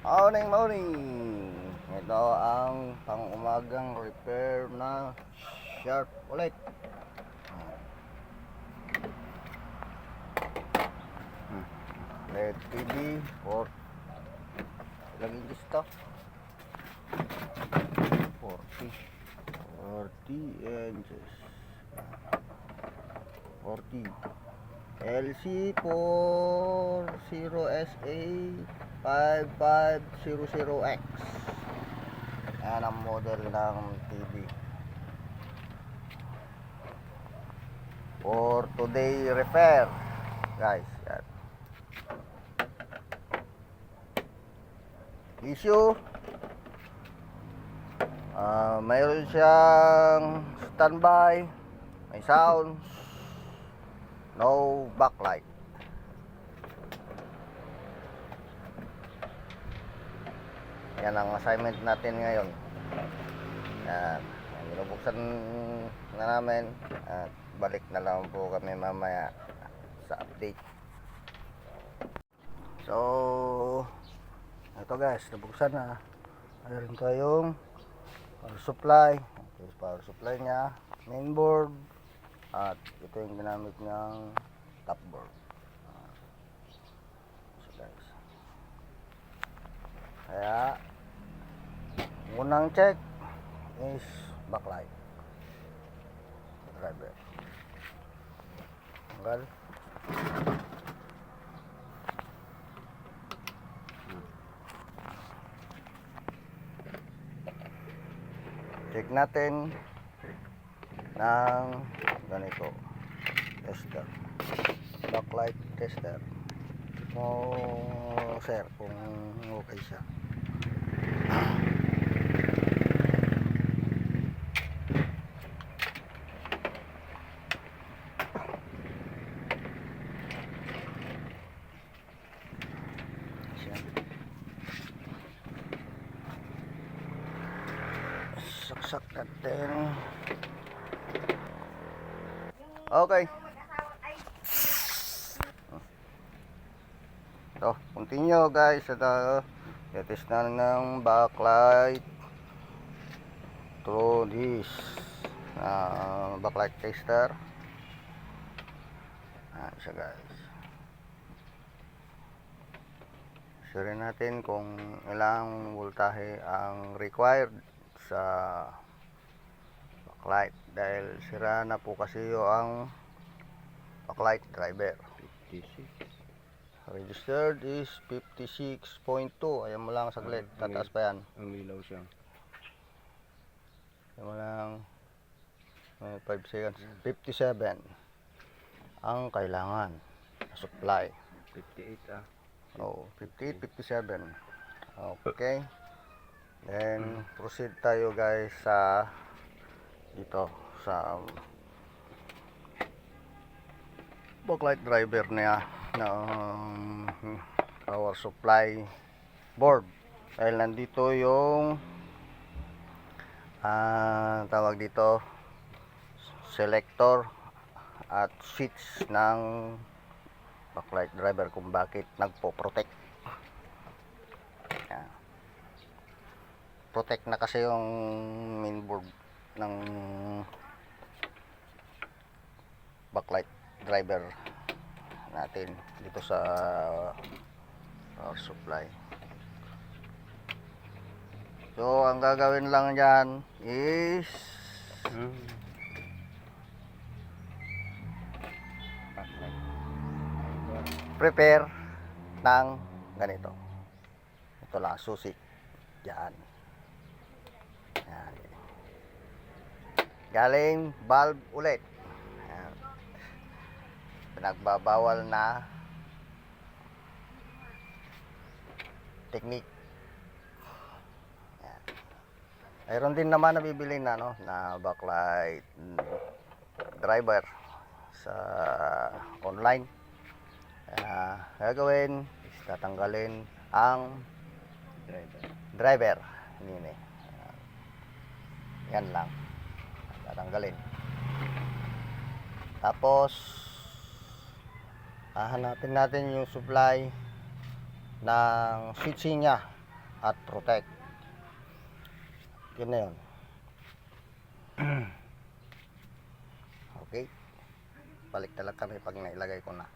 Morning, morning. Ito ang pang-umagang repair na sharp ulit. LED TV for ilang inches to? 40 inches. 40 LC40SA 5500X. Yan ang model ng TV for today repair, guys. Yan. Issue, mayroon siyang standby, may sounds, no backlight. Yan ang assignment natin ngayon. Yan, binubuksan na namin at balik na lang po kami mamaya sa update. So ito guys, nabuksan na. Mayroon tayong power supply. Ito yung power supply nya, mainboard, at ito yung ginamit niyang top board. So guys, kaya unang check is backlight driver. Tanggal. Check natin ng ganito, tester, backlight tester. Sir, kung okay siya. Saksak natin. Okay. So, continue guys. Ito, test na ng backlight through this backlight tester. Siya guys. Sure natin kung ilang voltahe ang required sa backlight dahil sira na po kasi yung backlight driver. 56 registered is 56.2. ayan mo lang saglit, tataas pa yan. Ang ilaw siya, ayan mo lang 5 seconds. 57 ang kailangan supply. 58 oh, 58, 57. Okay, then proceed tayo guys sa dito sa backlight driver niya ng power supply board dahil nandito yung tawag dito selector at switch ng backlight driver kung bakit nagpo-protect. Protect na kasi yung mainboard ng backlight driver natin dito sa power supply. So ang gagawin lang dyan is prepare ng ganito. Ito lang susi dyan. Yan. Galing valve ulit. Yan. Pinagbabawal na technique. Yan. Mayroon din naman nabibili na na backlight driver sa online. Gagawin is tatanggalin ang driver nini. Yan lang, tatanggalin. Tapos hahanapin natin yung supply ng switching nya at protect. Yun na yun. Okay. Balik na lang kami pag nailagay ko na.